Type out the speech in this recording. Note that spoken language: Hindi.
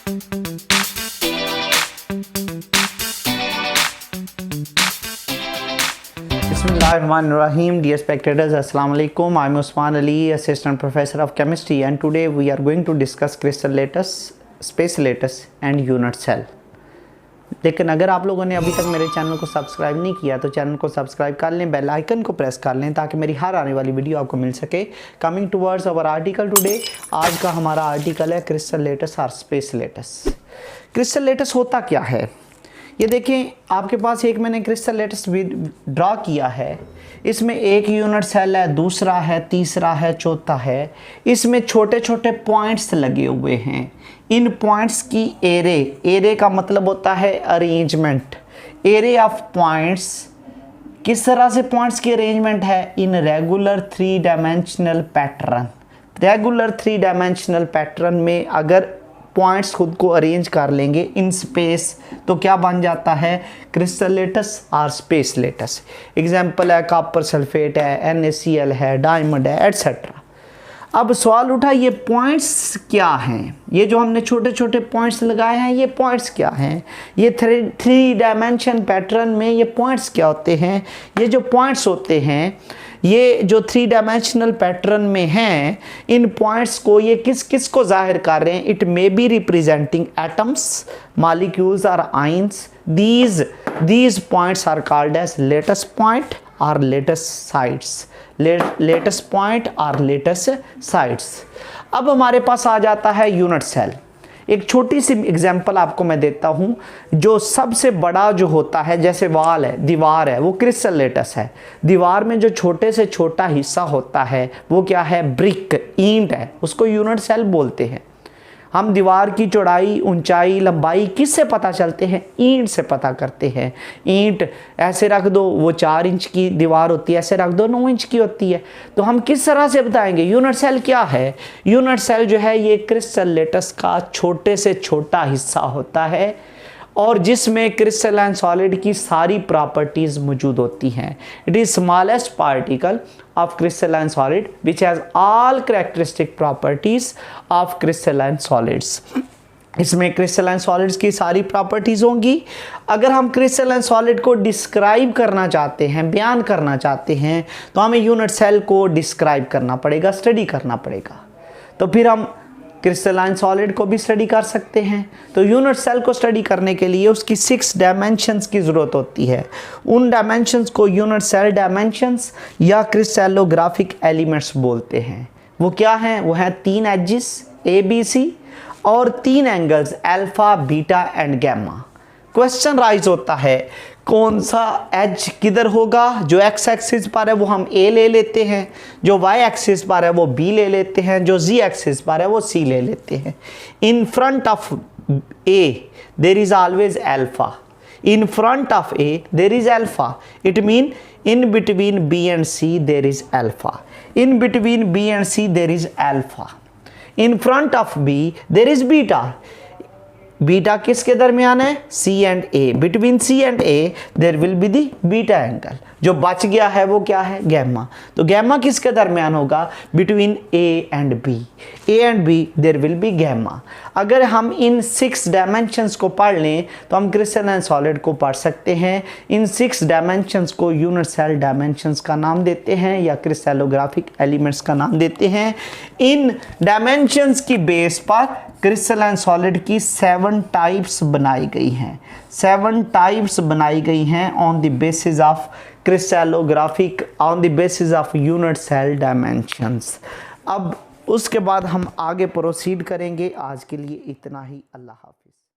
Bismillahirrahmanirrahim. Dear spectators, Assalamu alaikum. I'm Usman Ali, Assistant Professor of Chemistry, and today we are going to discuss crystal lattice, space lattice and unit cell. लेकिन अगर आप लोगों ने अभी तक मेरे चैनल को सब्सक्राइब नहीं किया तो चैनल को सब्सक्राइब कर लें, बेल आइकन को प्रेस कर लें ताकि मेरी हर आने वाली वीडियो आपको मिल सके। Coming towards our article today, आज का हमारा आर्टिकल है क्रिस्टल लेटिस और स्पेस लेटिस। क्रिस्टल लेटिस होता क्या है, ये देखें, आपके पास एक मैंने क्रिस्टल लेटिस भी ड्रा किया है। इसमें एक यूनिट सेल है, दूसरा है, तीसरा है, चौथा है। इसमें छोटे छोटे पॉइंट्स लगे हुए हैं। इन पॉइंट्स की एरे का मतलब होता है अरेंजमेंट। एरे ऑफ पॉइंट्स, किस तरह से पॉइंट्स की अरेंजमेंट है, in regular 3 dimensional pattern. Regular 3 dimensional pattern में अगर पॉइंट्स खुद को अरेंज कर लेंगे इन स्पेस तो क्या बन जाता है, क्रिस्टल लेटिस और स्पेस लेटिस। एग्जांपल है कॉपर सल्फेट है, NaCl है, डायमंड है, एटसेट्रा। अब सवाल उठा, ये पॉइंट्स क्या हैं, ये जो हमने छोटे छोटे पॉइंट्स लगाए हैं ये पॉइंट्स क्या हैं, ये 3 डायमेंशन पैटर्न में ये पॉइंट्स क्या होते हैं। ये जो पॉइंट्स होते हैं, ये जो 3 डायमेंशनल पैटर्न में हैं, इन पॉइंट्स को ये किस किस को जाहिर कर रहे हैं। It may be representing atoms, molecules और ions. these points are called as lattice point or lattice sites. lattice point or lattice sites। अब हमारे पास आ जाता है यूनिट सेल। एक छोटी सी एग्जांपल आपको मैं देता हूं। जो सबसे बड़ा जो होता है, जैसे वाल है, दीवार है, वो क्रिस्टल लेटिस है। दीवार में जो छोटे से छोटा हिस्सा होता है वो क्या है, ब्रिक, ईंट है, उसको यूनिट सेल बोलते हैं। हम दीवार की चौड़ाई, ऊंचाई, लंबाई किससे पता चलते हैं, ईंट से पता करते हैं। ईंट ऐसे रख दो, वो 4 इंच की दीवार होती है, ऐसे रख दो 9 इंच की होती है। तो हम किस तरह से बताएंगे यूनिट सेल क्या है। यूनिट सेल जो है ये क्रिस्टल लेटिस का छोटे से छोटा हिस्सा होता है और जिसमें क्रिस्टलाइन सॉलिड की सारी प्रॉपर्टीज मौजूद होती हैं। It is smallest particle of crystalline solid which has all characteristic properties of crystalline solids. इसमें क्रिस्टलाइन सॉलिड्स की सारी प्रॉपर्टीज होंगी। अगर हम क्रिस्टलाइन सॉलिड को डिस्क्राइब करना चाहते हैं, बयान करना चाहते हैं, तो हमें यूनिट सेल को डिस्क्राइब करना पड़ेगा, स्टडी करना पड़ेगा। तो फिर हम क्रिस्टलाइन सॉलिड को भी स्टडी कर सकते हैं। तो यूनिट सेल को स्टडी करने के लिए उसकी 6 डायमेंशंस की ज़रूरत होती है। उन डायमेंशंस को यूनिट सेल डायमेंशंस या क्रिस्टलोग्राफिक एलिमेंट्स बोलते हैं। वो क्या हैं, वो हैं 3 एजेस ABC और 3 angles alpha, beta and gamma. Question raise होता है कौन सा एज किधर होगा। जो एक्स एक्सिस पर है वो हम A ले लेते हैं, जो वाई एक्सिस पर है वो B ले लेते हैं, जो Z एक्सिस पर है वो C ले लेते हैं। In front of A there is always alpha. In front of A there is alpha. It mean in between B and C there is alpha. In between B and C there is alpha. In front of B there is beta. Beta किसके दरमियान है, C and A। Between C and A there will be the beta angle. जो बच गया है वो क्या है, गैमा। तो गैमा किसके दरमियान होगा, between A and B। A and B there will be gamma. अगर हम इन 6 डायमेंशंस को पढ़ लें तो हम क्रिस्टलाइन सॉलिड को पढ़ सकते हैं। इन 6 डायमेंशंस को यूनिट सेल डायमेंशंस का नाम देते हैं या क्रिस्टलोग्राफिक एलिमेंट्स का नाम देते हैं। इन डायमेंशंस की बेस पर क्रिस्टलाइन सॉलिड की 7 टाइप्स बनाई गई हैं। 7 टाइप्स बनाई गई हैं on the basis of crystallographic, on the basis of unit cell dimensions. अब उसके बाद हम आगे प्रोसीड करेंगे। आज के लिए इतना ही। अल्लाह हाफिज़।